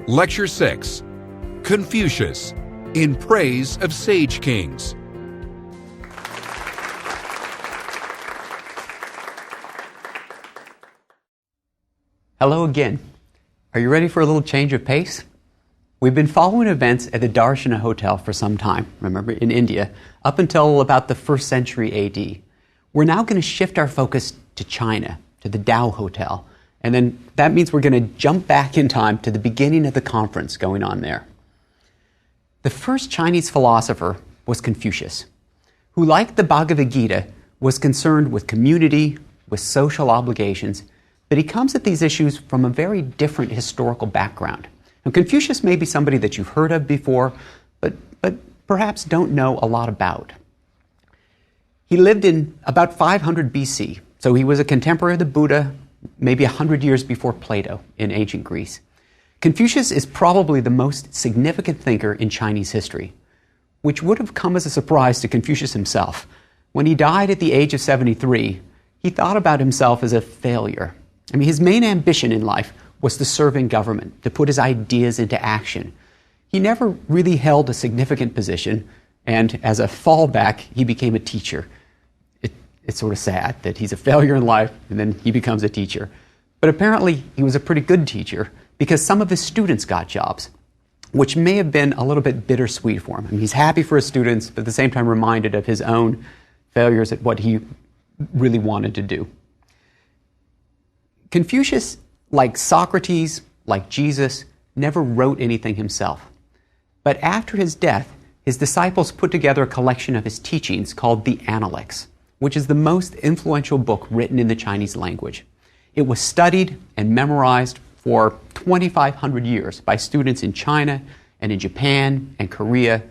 Lecture 6, Confucius, in Praise of Sage Kings. Hello again. Are you ready for a little change of pace? We've been following events at the Darshana Hotel for some time, remember, in India, up until about the 1st century AD. We're now going to shift our focus to China, to the Dao Hotel, and then that means we're going to jump back in time to the beginning of the conference going on there. The first Chinese philosopher was Confucius, who, like the Bhagavad Gita, was concerned with community, with social obligations, but he comes at these issues from a very different historical background. Now, Confucius may be somebody that you've heard of before, but perhaps don't know a lot about. He lived in about 500 BC, so he was a contemporary of the Buddha, maybe 100 years before Plato in ancient Greece. Confucius is probably the most significant thinker in Chinese history, which would have come as a surprise to Confucius himself. When he died at the age of 73, he thought about himself as a failure. I mean, his main ambition in life was to serve in government, to put his ideas into action. He never really held a significant position, and as a fallback, he became a teacher. It's sort of sad that he's a failure in life, and then he becomes a teacher. But apparently, he was a pretty good teacher because some of his students got jobs, which may have been a little bit bittersweet for him. I mean, he's happy for his students, but at the same time reminded of his own failures at what he really wanted to do. Confucius, like Socrates, like Jesus, never wrote anything himself. But after his death, his disciples put together a collection of his teachings called the Analects, which is the most influential book written in the Chinese language. It was studied and memorized for 2,500 years by students in China and in Japan and Korea.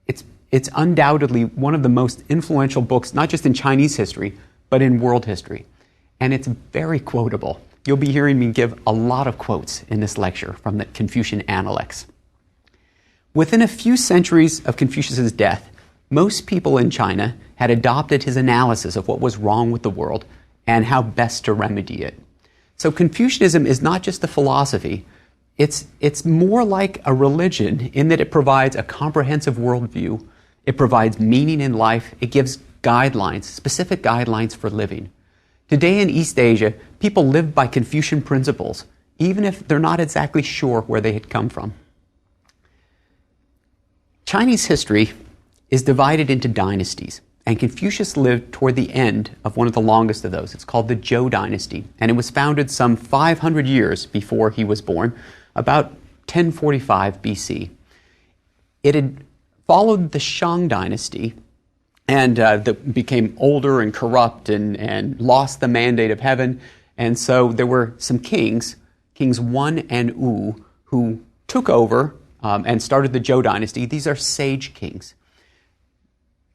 It's undoubtedly one of the most influential books, not just in Chinese history, but in world history. And it's very quotable. You'll be hearing me give a lot of quotes in this lecture from the Confucian Analects. Within a few centuries of Confucius's death, most people in China had adopted his analysis of what was wrong with the world and how best to remedy it. So Confucianism is not just a philosophy, it's more like a religion in that it provides a comprehensive worldview, it provides meaning in life, it gives guidelines, specific guidelines for living. Today in East Asia, people live by Confucian principles, even if they're not exactly sure where they had come from. Chinese history is divided into dynasties, and Confucius lived toward the end of one of the longest of those. It's called the Zhou dynasty, and it was founded some 500 years before he was born, about 1045 BC. It had followed the Shang dynasty, and that became older and corrupt and lost the mandate of heaven. And so there were some kings, Kings Wan and Wu, who took over and started the Zhou dynasty. These are sage kings.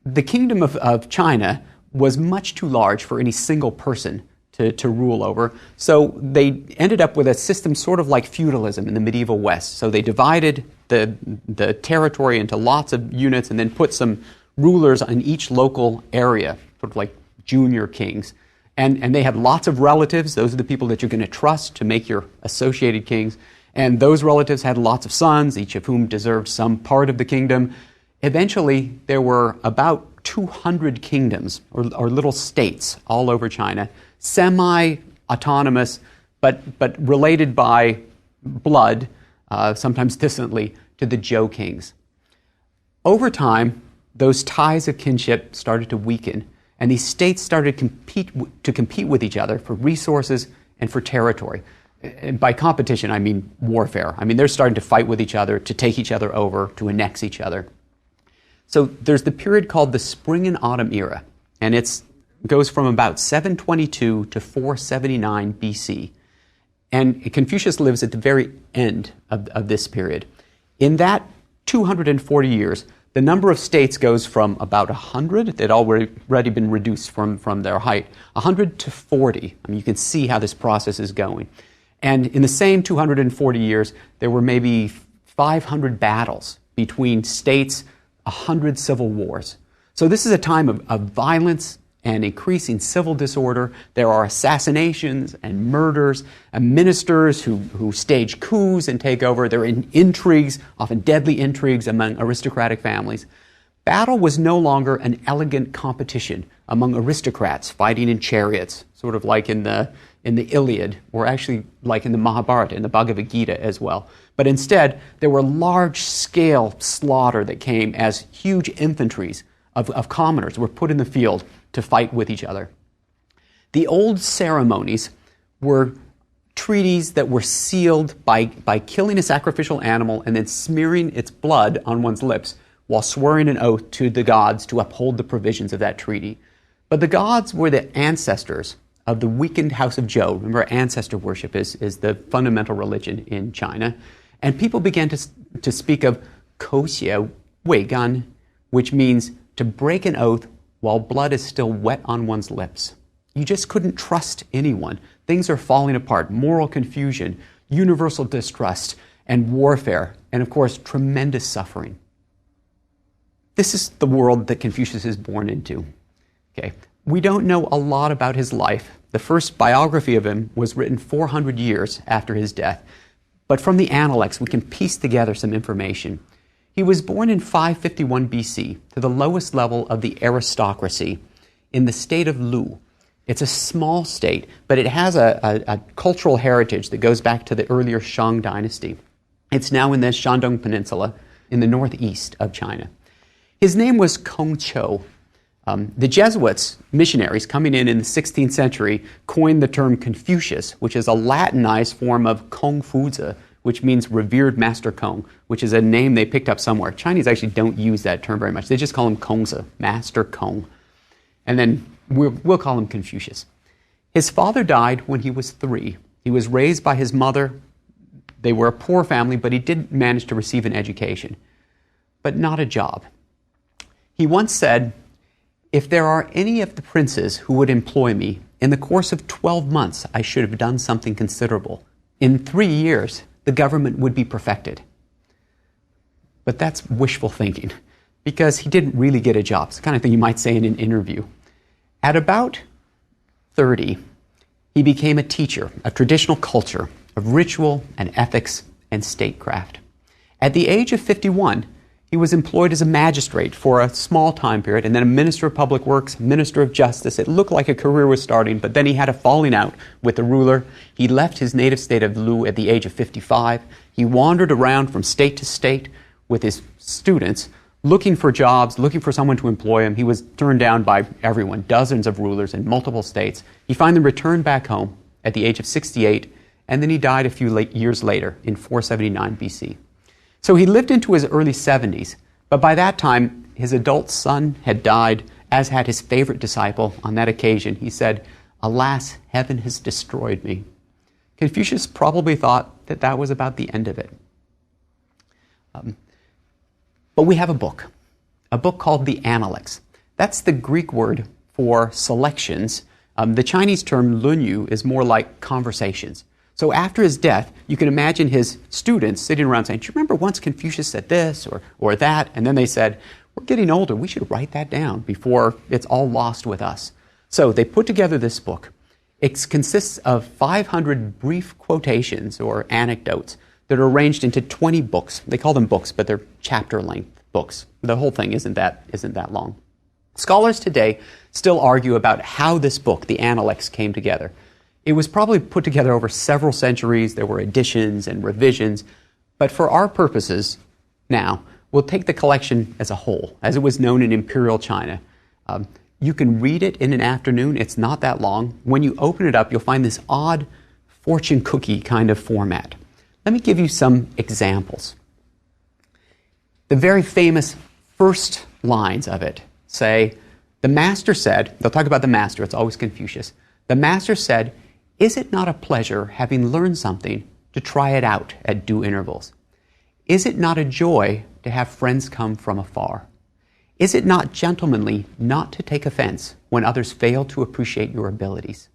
The kingdom of China was much too large for any single person to rule over. So they ended up with a system sort of like feudalism in the medieval West. So they divided the territory into lots of units and then put some rulers in each local area, sort of like junior kings. And they had lots of relatives. Those are the people that you're going to trust to make your associated kings. And those relatives had lots of sons, each of whom deserved some part of the kingdom. Eventually, there were about 200 kingdoms, or little states, all over China, semi-autonomous, but related by blood, sometimes distantly, to the Zhou kings. Over time, those ties of kinship started to weaken, and these states started to compete with each other for resources and for territory. And by competition, I mean warfare. I mean, they're starting to fight with each other, to take each other over, to annex each other. So there's the period called the Spring and Autumn era, and it goes from about 722 to 479 BC. And Confucius lives at the very end of this period. In that 240 years, the number of states goes from about 100, that had already been reduced from their height, 100 to 40. I mean, you can see how this process is going. And in the same 240 years, there were maybe 500 battles between states, 100 civil wars. So this is a time of violence, and increasing civil disorder. There are assassinations and murders, and ministers who stage coups and take over. There are intrigues, often deadly intrigues among aristocratic families. Battle was no longer an elegant competition among aristocrats fighting in chariots, sort of like in the Iliad, or actually like in the Mahabharata, in the Bhagavad Gita as well. But instead, there were large-scale slaughter that came as huge infantries of commoners were put in the field to fight with each other. The old ceremonies were treaties that were sealed by killing a sacrificial animal and then smearing its blood on one's lips while swearing an oath to the gods to uphold the provisions of that treaty. But the gods were the ancestors of the weakened House of Zhou. Remember, ancestor worship is the fundamental religion in China. And people began to speak of 口血未干, which means to break an oath while blood is still wet on one's lips. You just couldn't trust anyone. Things are falling apart. Moral confusion, universal distrust, and warfare, and of course, tremendous suffering. This is the world that Confucius is born into. Okay. We don't know a lot about his life. The first biography of him was written 400 years after his death. But from the Analects, we can piece together some information. He was born in 551 BC to the lowest level of the aristocracy in the state of Lu. It's a small state, but it has a cultural heritage that goes back to the earlier Shang dynasty. It's now in the Shandong Peninsula in the northeast of China. His name was Kong Chou. The Jesuits, missionaries coming in the 16th century, coined the term Confucius, which is a Latinized form of Confucius, which means revered Master Kong, which is a name they picked up somewhere. Chinese actually don't use that term very much. They just call him Kongzi, Master Kong. And then we'll call him Confucius. His father died when he was 3. He was raised by his mother. They were a poor family, but he did manage to receive an education, but not a job. He once said, "If there are any of the princes who would employ me, in the course of 12 months I should have done something considerable. In 3 years, the government would be perfected." But that's wishful thinking, because he didn't really get a job. It's the kind of thing you might say in an interview. At about 30, he became a teacher of traditional culture, of ritual and ethics and statecraft. At the age of 51, he was employed as a magistrate for a small time period, and then a minister of public works, minister of justice. It looked like a career was starting, but then he had a falling out with the ruler. He left his native state of Lu at the age of 55. He wandered around from state to state with his students, looking for jobs, looking for someone to employ him. He was turned down by everyone, dozens of rulers in multiple states. He finally returned back home at the age of 68, and then he died a few years later in 479 BC. So he lived into his early 70s, but by that time, his adult son had died, as had his favorite disciple. On that occasion, he said, "Alas, heaven has destroyed me." Confucius probably thought that that was about the end of it. But we have a book called the Analects. That's the Greek word for selections. The Chinese term 论语 is more like conversations. So after his death, you can imagine his students sitting around saying, "Do you remember once Confucius said this or that?" And then they said, "We're getting older. We should write that down before it's all lost with us." So they put together this book. It consists of 500 brief quotations or anecdotes that are arranged into 20 books. They call them books, but they're chapter-length books. The whole thing isn't that long. Scholars today still argue about how this book, the Analects, came together. It was probably put together over several centuries. There were additions and revisions. But for our purposes now, we'll take the collection as a whole, as it was known in Imperial China. You can read it in an afternoon. It's not that long. When you open it up, you'll find this odd fortune cookie kind of format. Let me give you some examples. The very famous first lines of it say, the master said, they'll talk about the master, it's always Confucius. The master said, "Is it not a pleasure, having learned something, to try it out at due intervals? Is it not a joy to have friends come from afar? Is it not gentlemanly not to take offense when others fail to appreciate your abilities?"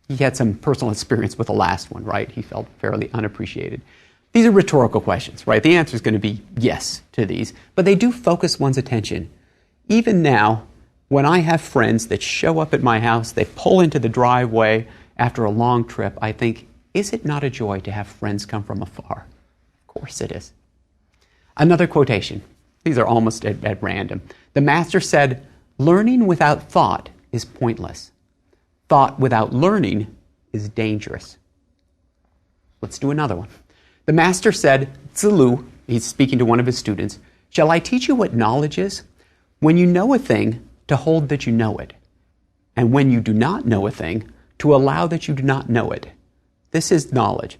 He had some personal experience with the last one, right? He felt fairly unappreciated. These are rhetorical questions, right? The answer is going to be yes to these, but they do focus one's attention. Even now, When I have friends that show up at my house, they pull into the driveway after a long trip, I think, is it not a joy to have friends come from afar? Of course it is. Another quotation. These are almost at random. The master said, "Learning without thought is pointless. Thought without learning is dangerous." Let's do another one. The master said, "Zilu," he's speaking to one of his students, "shall I teach you what knowledge is? When you know a thing, to hold that you know it. And when you do not know a thing, to allow that you do not know it. This is knowledge."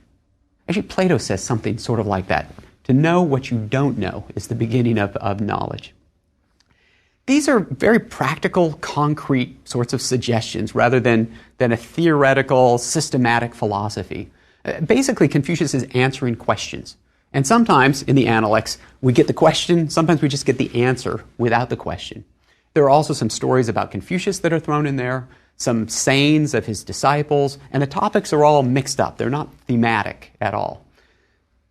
Actually, Plato says something sort of like that. To know what you don't know is the beginning of knowledge. These are very practical, concrete sorts of suggestions rather than a theoretical, systematic philosophy. Basically, Confucius is answering questions. And sometimes in the Analects, we get the question, sometimes we just get the answer without the question. There are also some stories about Confucius that are thrown in there, some sayings of his disciples, and the topics are all mixed up. They're not thematic at all.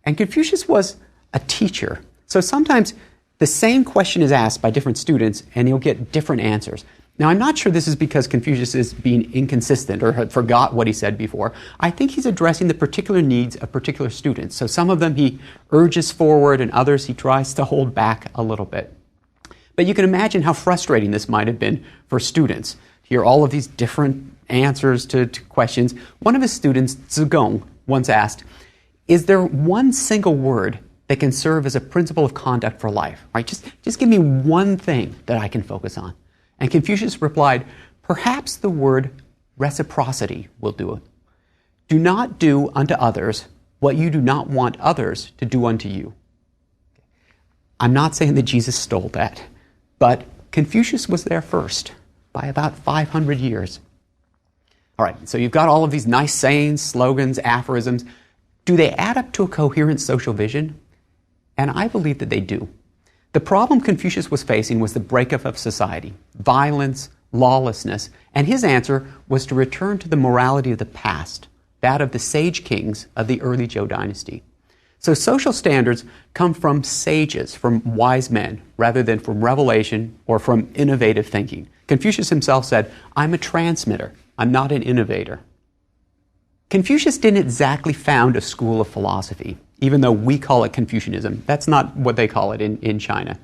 And Confucius was a teacher. So sometimes the same question is asked by different students, and you'll get different answers. Now, I'm not sure this is because Confucius is being inconsistent or had forgot what he said before. I think he's addressing the particular needs of particular students. So some of them he urges forward, and others he tries to hold back a little bit. But you can imagine how frustrating this might have been for students to hear all of these different answers to questions. One of his students, Zigong, once asked, "Is there one single word that can serve as a principle of conduct for life? Right? Just give me one thing that I can focus on." And Confucius replied, "Perhaps the word reciprocity will do it. Do not do unto others what you do not want others to do unto you." I'm not saying that Jesus stole that, but Confucius was there first by about 500 years. All right, so you've got all of these nice sayings, slogans, aphorisms. Do they add up to a coherent social vision? And I believe that they do. The problem Confucius was facing was the breakup of society, violence, lawlessness, and his answer was to return to the morality of the past, that of the sage kings of the early Zhou dynasty. So social standards come from sages, from wise men, rather than from revelation or from innovative thinking. Confucius himself said, "I'm a transmitter, I'm not an innovator." Confucius didn't exactly found a school of philosophy, even though we call it Confucianism. That's not what they call it in China.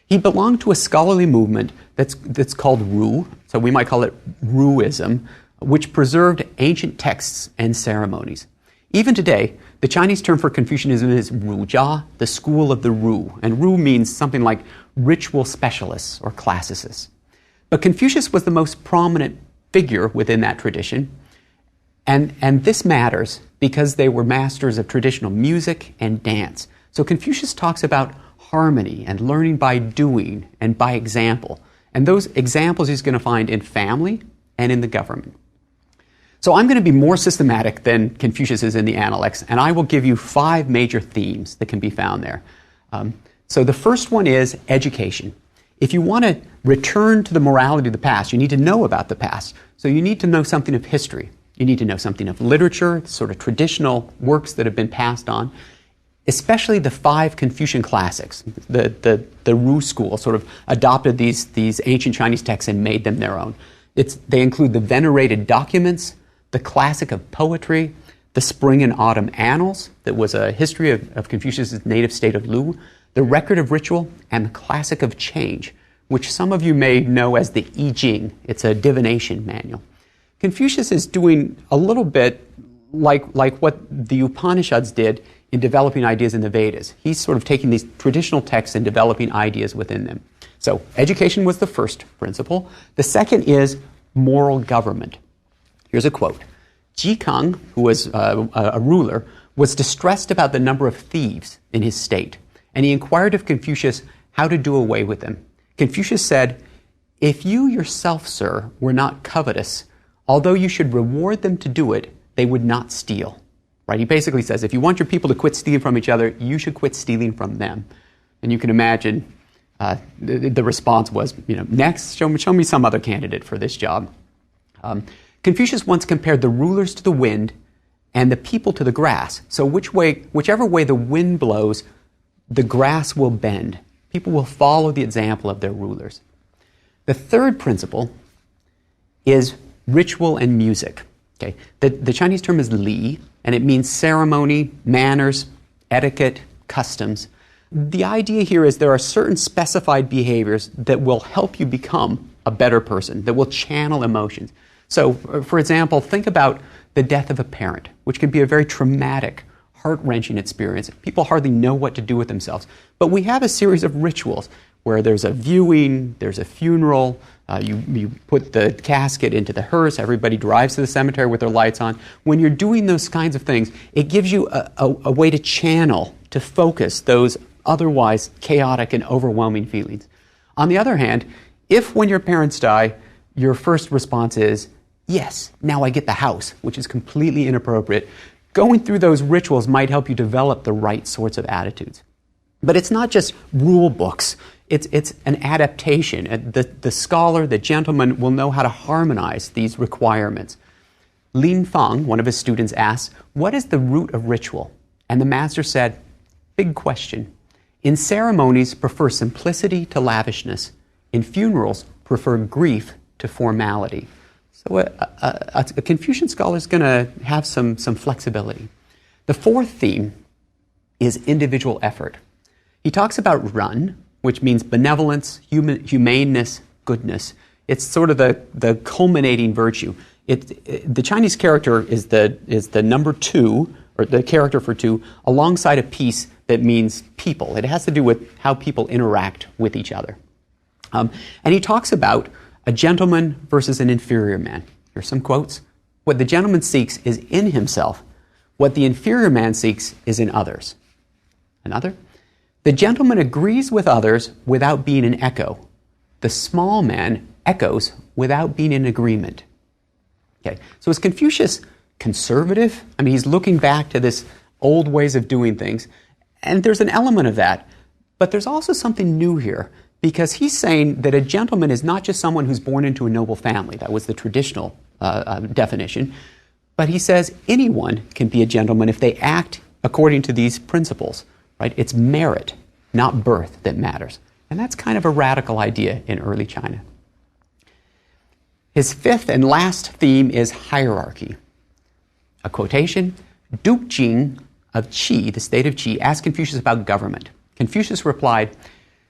He belonged to a scholarly movement that's called Ru, so we might call it Ruism, which preserved ancient texts and ceremonies. Even today, the Chinese term for Confucianism is Rujia, the school of the Ru, and Ru means something like ritual specialists or classicists. But Confucius was the most prominent figure within that tradition, and this matters because they were masters of traditional music and dance. So Confucius talks about harmony and learning by doing and by example. And those examples he's going to find in family and in the government. So I'm going to be more systematic than Confucius is in the Analects, and I will give you 5 major themes that can be found there. So the first one is education. If you want to return to the morality of the past, you need to know about the past. So you need to know something of history. You need to know something of literature, sort of traditional works that have been passed on, especially the 5 Confucian classics. The Ru school sort of adopted these ancient Chinese texts and made them their own. They include the venerated documents, the classic of poetry, the Spring and Autumn Annals, that was a history of Confucius' native state of Lu, the Record of Ritual, and the Classic of Change, which some of you may know as the I Ching. It's a divination manual. Confucius is doing a little bit like what the Upanishads did in developing ideas in the Vedas. He's sort of taking these traditional texts and developing ideas within them. So education was the first principle. The second is moral government. Here's a quote. Ji Kang, who was a ruler, was distressed about the number of thieves in his state, and he inquired of Confucius how to do away with them. Confucius said, "If you yourself, sir, were not covetous, although you should reward them to do it, they would not steal." Right? He basically says, if you want your people to quit stealing from each other, you should quit stealing from them. And you can imagine the response was, next, show me some other candidate for this job. Confucius once compared the rulers to the wind and the people to the grass. So whichever way the wind blows, the grass will bend. People will follow the example of their rulers. The third principle is ritual and music. Okay? The Chinese term is li, and it means ceremony, manners, etiquette, customs. The idea here is there are certain specified behaviors that will help you become a better person, that will channel emotions. So, for example, think about the death of a parent, which can be a very traumatic, heart-wrenching experience. People hardly know what to do with themselves. But we have a series of rituals where there's a viewing, there's a funeral, you put the casket into the hearse, everybody drives to the cemetery with their lights on. When you're doing those kinds of things, it gives you a way to channel, to focus those otherwise chaotic and overwhelming feelings. On the other hand, if when your parents die, your first response is, yes, now I get the house, which is completely inappropriate, going through those rituals might help you develop the right sorts of attitudes. But it's not just rule books. It's an adaptation. The scholar, the gentleman, will know how to harmonize these requirements. Lin Fang, one of his students, asked, what is the root of ritual? And the master said, big question. In ceremonies, prefer simplicity to lavishness. In funerals, prefer grief to formality. So a Confucian scholar is going to have some flexibility. The fourth theme is individual effort. He talks about run, which means benevolence, humaneness, goodness. It's sort of the culminating virtue. The Chinese character is the number two, or the character for two, alongside a piece that means people. It has to do with how people interact with each other. And he talks about a gentleman versus an inferior man. Here's some quotes. What the gentleman seeks is in himself. What the inferior man seeks is in others. Another. The gentleman agrees with others without being an echo. The small man echoes without being in agreement. Okay. So is Confucius conservative? I mean, he's looking back to this old ways of doing things. And there's an element of that. But there's also something new here, because he's saying that a gentleman is not just someone who's born into a noble family. That was the traditional definition. But he says anyone can be a gentleman if they act according to these principles. Right? It's merit, not birth, that matters. And that's kind of a radical idea in early China. His fifth and last theme is hierarchy. A quotation, Duke Jing of Qi, the state of Qi, asked Confucius about government. Confucius replied,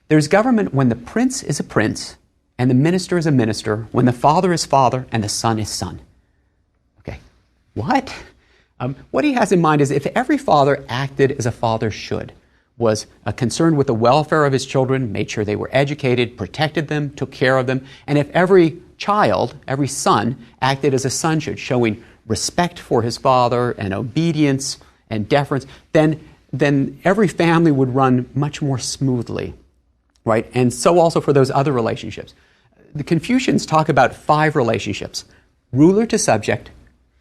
there's government when the prince is a prince and the minister is a minister, when the father is father and the son is son. Okay, what? What he has in mind is if every father acted as a father should, was concerned with the welfare of his children, made sure they were educated, protected them, took care of them, and if every child, every son, acted as a son should, showing respect for his father and obedience and deference, then every family would run much more smoothly, right? And so also for those other relationships. The Confucians talk about 5 relationships: ruler to subject,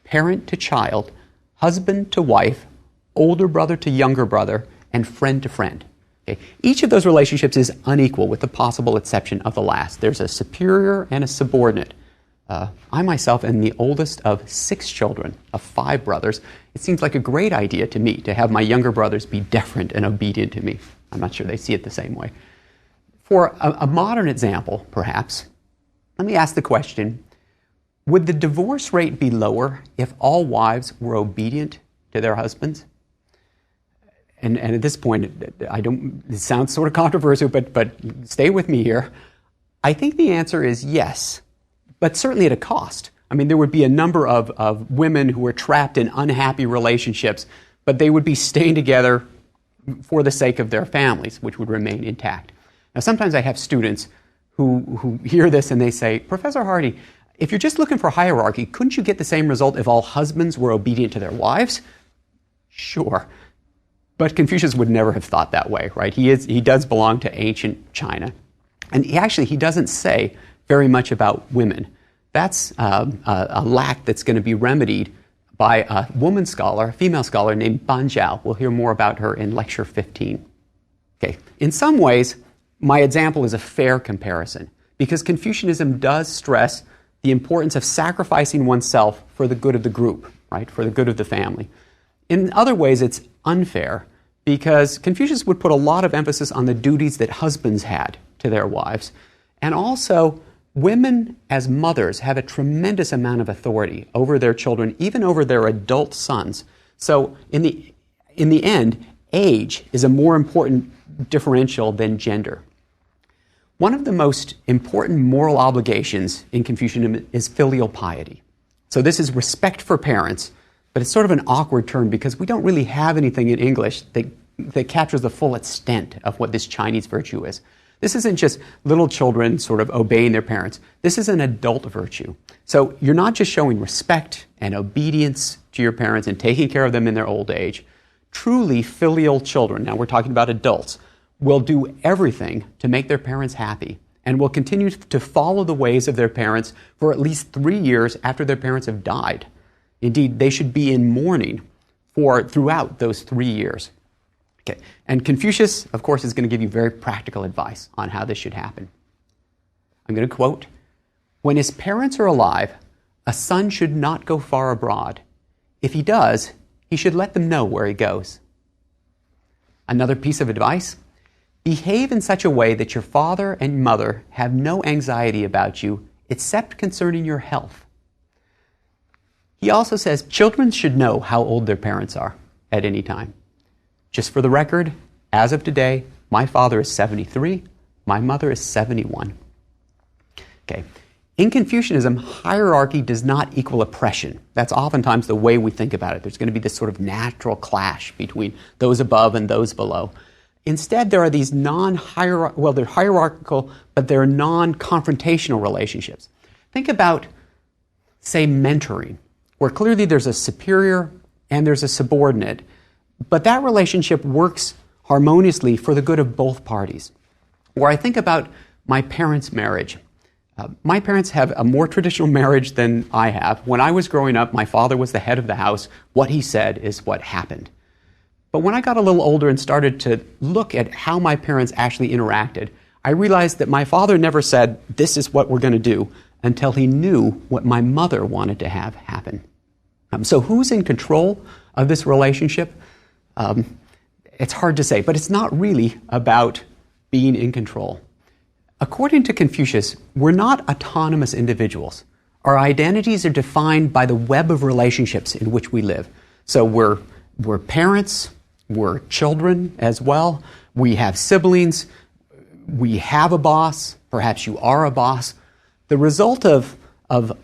parent to child, husband to wife, older brother to younger brother, and friend to friend. Okay? Each of those relationships is unequal, with the possible exception of the last. There's a superior and a subordinate. I myself am the oldest of 6 children, of 5 brothers. It seems like a great idea to me to have my younger brothers be deferent and obedient to me. I'm not sure they see it the same way. For a modern example, perhaps, let me ask the question, would the divorce rate be lower if all wives were obedient to their husbands? And at this point, it sounds sort of controversial, but stay with me here. I think the answer is yes, but certainly at a cost. I mean, there would be a number of women who were trapped in unhappy relationships, but they would be staying together for the sake of their families, which would remain intact. Now, sometimes I have students who hear this and they say, Professor Hardy, if you're just looking for hierarchy, couldn't you get the same result if all husbands were obedient to their wives? Sure. But Confucius would never have thought that way, right? He does belong to ancient China. And he doesn't say very much about women. That's a lack that's going to be remedied by a woman scholar, a female scholar named Ban Zhao. We'll hear more about her in lecture 15. Okay. In some ways, my example is a fair comparison, because Confucianism does stress the importance of sacrificing oneself for the good of the group, right? For the good of the family. In other ways, it's unfair, because Confucius would put a lot of emphasis on the duties that husbands had to their wives, and also Women as mothers have a tremendous amount of authority over their children, even over their adult sons. So in the end, age is a more important differential than gender. One of the most important moral obligations in Confucianism is filial piety. So this is respect for parents, but it's sort of an awkward term because we don't really have anything in English that captures the full extent of what this Chinese virtue is. This isn't just little children sort of obeying their parents. This is an adult virtue. So you're not just showing respect and obedience to your parents and taking care of them in their old age. Truly filial children, now we're talking about adults, will do everything to make their parents happy and will continue to follow the ways of their parents for at least 3 years after their parents have died. Indeed, they should be in mourning throughout those 3 years. Okay. And Confucius, of course, is going to give you very practical advice on how this should happen. I'm going to quote, "When his parents are alive, a son should not go far abroad. If he does, he should let them know where he goes." Another piece of advice, behave in such a way that your father and mother have no anxiety about you except concerning your health. He also says children should know how old their parents are at any time. Just for the record, as of today, my father is 73, my mother is 71. Okay. In Confucianism, hierarchy does not equal oppression. That's oftentimes the way we think about it. There's going to be this sort of natural clash between those above and those below. Instead, there are these they're hierarchical, but they're non-confrontational relationships. Think about, say, mentoring, where clearly there's a superior and there's a subordinate, but that relationship works harmoniously for the good of both parties. Or I think about my parents' marriage. My parents have a more traditional marriage than I have. When I was growing up, my father was the head of the house. What he said is what happened. But when I got a little older and started to look at how my parents actually interacted, I realized that my father never said, "This is what we're going to do," until he knew what my mother wanted to have happen. So who's in control of this relationship? It's hard to say, but it's not really about being in control. According to Confucius, we're not autonomous individuals. Our identities are defined by the web of relationships in which we live. So we're parents, we're children as well, we have siblings, we have a boss, perhaps you are a boss. The result of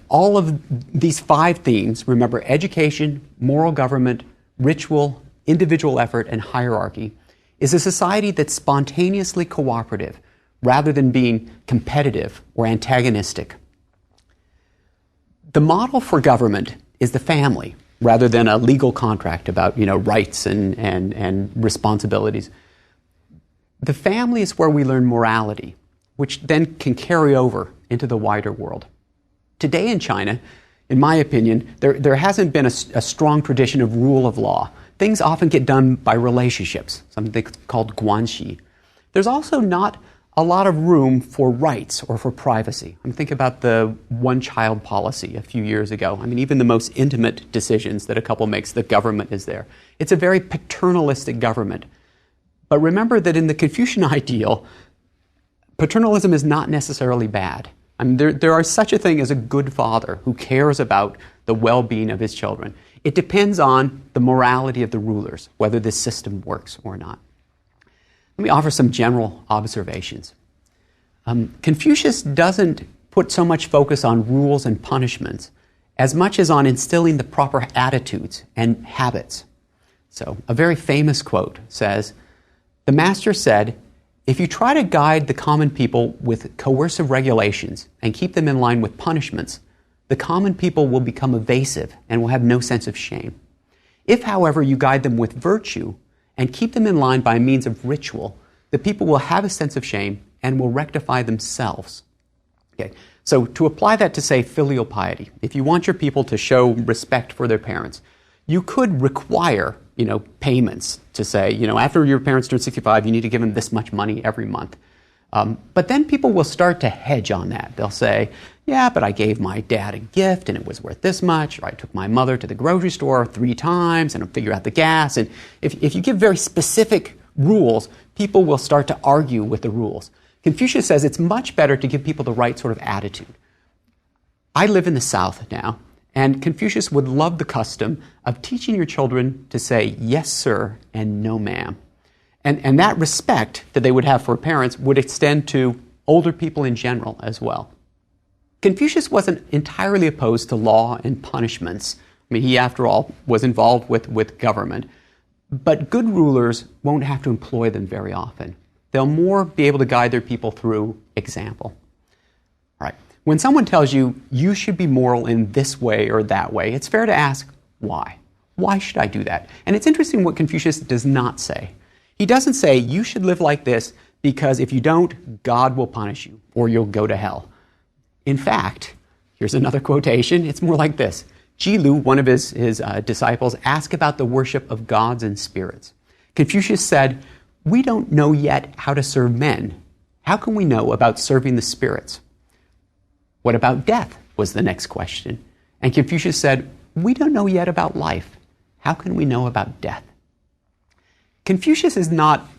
all of these 5 themes, remember, education, moral government, ritual, individual effort, and hierarchy, is a society that's spontaneously cooperative rather than being competitive or antagonistic. The model for government is the family rather than a legal contract about rights and responsibilities. The family is where we learn morality, which then can carry over into the wider world. Today in China, in my opinion, there hasn't been a strong tradition of rule of law. Things often get done by relationships, something called guanxi. There's also not a lot of room for rights or for privacy. Think about the one-child policy a few years ago. Even the most intimate decisions that a couple makes, the government is there. It's a very paternalistic government. But remember that in the Confucian ideal, paternalism is not necessarily bad. There are such a thing as a good father who cares about the well-being of his children. It depends on the morality of the rulers, whether this system works or not. Let me offer some general observations. Confucius doesn't put so much focus on rules and punishments as much as on instilling the proper attitudes and habits. So, a very famous quote says, "The master said, if you try to guide the common people with coercive regulations and keep them in line with punishments, the common people will become evasive and will have no sense of shame. If, however, you guide them with virtue and keep them in line by means of ritual, the people will have a sense of shame and will rectify themselves." Okay. So to apply that to, say, filial piety, if you want your people to show respect for their parents, you could require, payments to say, after your parents turn 65, you need to give them this much money every month. But then people will start to hedge on that. They'll say, yeah, but I gave my dad a gift and it was worth this much, or I took my mother to the grocery store 3 times and I'll figure out the gas. And if you give very specific rules, people will start to argue with the rules. Confucius says it's much better to give people the right sort of attitude. I live in the South now, and Confucius would love the custom of teaching your children to say yes, sir, and no, ma'am. And that respect that they would have for parents would extend to older people in general as well. Confucius wasn't entirely opposed to law and punishments. I mean, he, after all, was involved with government. But good rulers won't have to employ them very often. They'll more be able to guide their people through example. All right. When someone tells you, you should be moral in this way or that way, it's fair to ask, why? Why should I do that? And it's interesting what Confucius does not say. He doesn't say, you should live like this because if you don't, God will punish you or you'll go to hell. In fact, here's another quotation. It's more like this. Jilu, one of his disciples, asked about the worship of gods and spirits. Confucius said, we don't know yet how to serve men. How can we know about serving the spirits? What about death, was the next question. And Confucius said, we don't know yet about life. How can we know about death? Confucius is not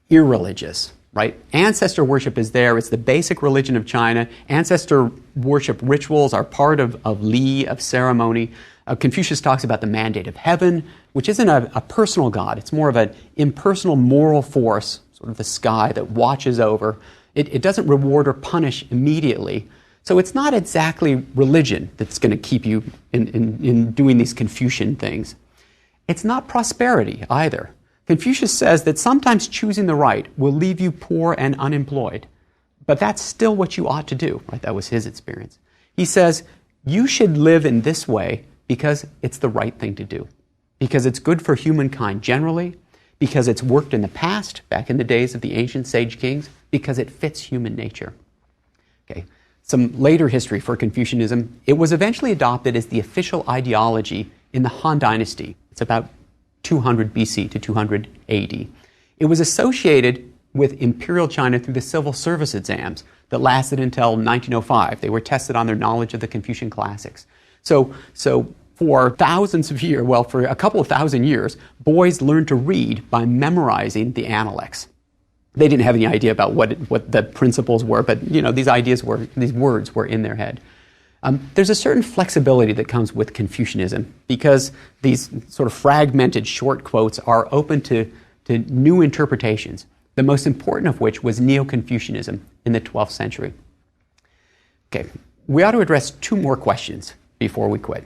irreligious, right? Ancestor worship is there. It's the basic religion of China. Ancestor worship rituals are part of Li, of ceremony. Confucius talks about the mandate of heaven, which isn't a personal God. It's more of an impersonal moral force, sort of the sky that watches over. It doesn't reward or punish immediately. So it's not exactly religion that's going to keep you in doing these Confucian things. It's not prosperity either. Confucius says that sometimes choosing the right will leave you poor and unemployed, but that's still what you ought to do, right? That was his experience. He says, you should live in this way because it's the right thing to do, because it's good for humankind generally, because it's worked in the past, back in the days of the ancient sage kings, because it fits human nature. Okay. Some later history for Confucianism, it was eventually adopted as the official ideology in the Han Dynasty. It's about 200 BC to 200 AD. It was associated with imperial China through the civil service exams that lasted until 1905. They were tested on their knowledge of the Confucian classics. So for thousands of years, well, for a couple of thousand years, boys learned to read by memorizing the Analects. They didn't have any idea about what the principles were, but these words were in their head. There's a certain flexibility that comes with Confucianism because these sort of fragmented short quotes are open to new interpretations, the most important of which was Neo-Confucianism in the 12th century. Okay, we ought to address two more questions before we quit.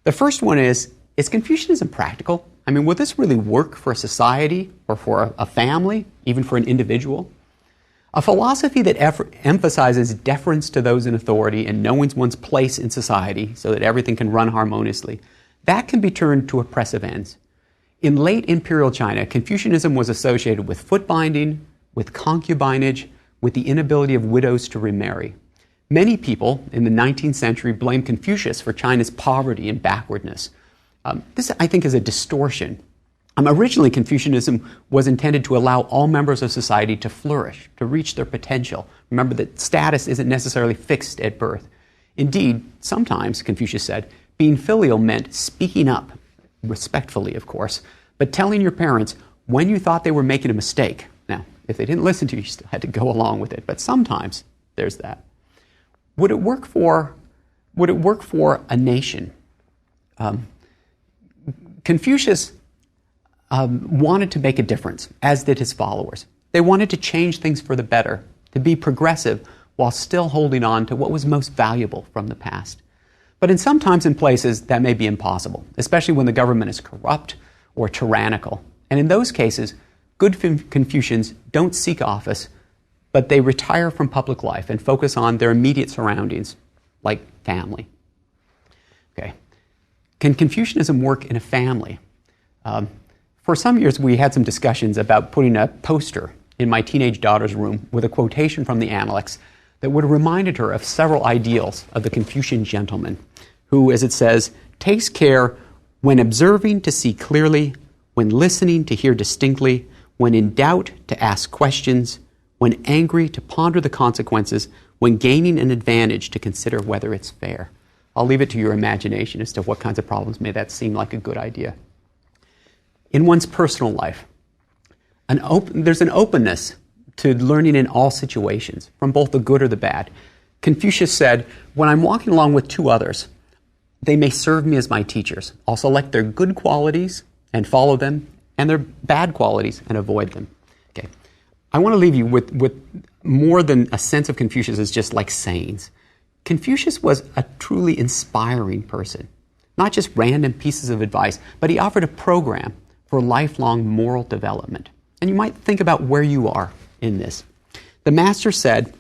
The first one is Confucianism practical? I mean, will this really work for a society or for a family, even for an individual? A philosophy that emphasizes deference to those in authority and knowing one's place in society so that everything can run harmoniously, that can be turned to oppressive ends. In late imperial China, Confucianism was associated with foot binding, with concubinage, with the inability of widows to remarry. Many people in the 19th century blamed Confucius for China's poverty and backwardness. This, I think, is a distortion. Originally, Confucianism was intended to allow all members of society to flourish, to reach their potential. Remember that status isn't necessarily fixed at birth. Indeed, sometimes, Confucius said, being filial meant speaking up, respectfully, of course, but telling your parents when you thought they were making a mistake. Now, if they didn't listen to you, you still had to go along with it, but sometimes there's that. Would it work for a nation? Confucius wanted to make a difference, as did his followers. They wanted to change things for the better, to be progressive while still holding on to what was most valuable from the past. But sometimes in places that may be impossible, especially when the government is corrupt or tyrannical. And in those cases, good Confucians don't seek office, but they retire from public life and focus on their immediate surroundings, like family. Okay. Can Confucianism work in a family? For some years, we had some discussions about putting a poster in my teenage daughter's room with a quotation from the Analects that would have reminded her of several ideals of the Confucian gentleman who, as it says, takes care when observing to see clearly, when listening to hear distinctly, when in doubt to ask questions, when angry to ponder the consequences, when gaining an advantage to consider whether it's fair. I'll leave it to your imagination as to what kinds of problems may that seem like a good idea. In one's personal life, there's an openness to learning in all situations, from both the good or the bad. Confucius said, when I'm walking along with two others, they may serve me as my teachers. I'll select their good qualities and follow them, and their bad qualities and avoid them. Okay. I want to leave you with more than a sense of Confucius as just like sayings. Confucius was a truly inspiring person. Not just random pieces of advice, but he offered a program for lifelong moral development. And you might think about where you are in this. The master said,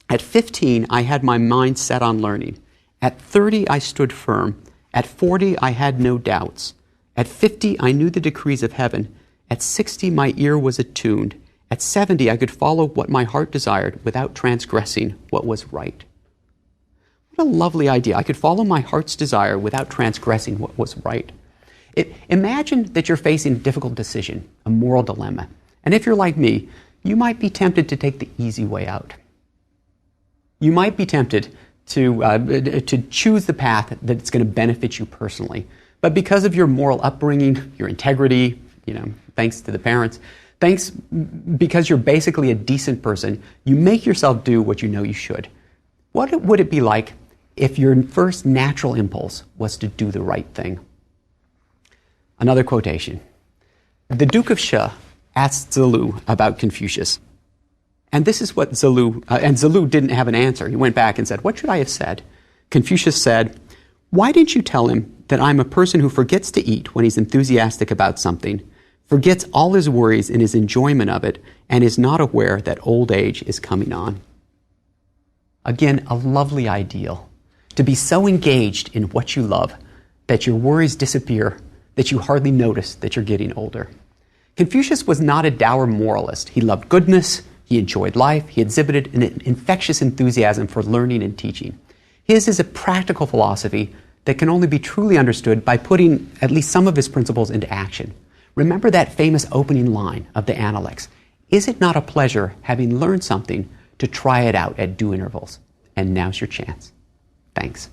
at 15, I had my mind set on learning. At 30, I stood firm. At 40, I had no doubts. At 50, I knew the decrees of heaven. At 60, my ear was attuned. At 70, I could follow what my heart desired without transgressing what was right. What a lovely idea. I could follow my heart's desire without transgressing what was right. Imagine that you're facing a difficult decision, a moral dilemma. And if you're like me, you might be tempted to take the easy way out. You might be tempted to choose the path that's going to benefit you personally. But because of your moral upbringing, your integrity, thanks to the parents, because you're basically a decent person, you make yourself do what you know you should. What would it be like if your first natural impulse was to do the right thing? Another quotation. The Duke of Shi asked Zelu about Confucius. And this is what Zelu didn't have an answer. He went back and said, what should I have said? Confucius said, why didn't you tell him that I'm a person who forgets to eat when he's enthusiastic about something, forgets all his worries in his enjoyment of it, and is not aware that old age is coming on? Again, a lovely ideal. To be so engaged in what you love that your worries disappear, that you hardly notice that you're getting older. Confucius was not a dour moralist. He loved goodness. He enjoyed life. He exhibited an infectious enthusiasm for learning and teaching. His is a practical philosophy that can only be truly understood by putting at least some of his principles into action. Remember that famous opening line of the Analects. Is it not a pleasure, having learned something, to try it out at due intervals? And now's your chance. Thanks.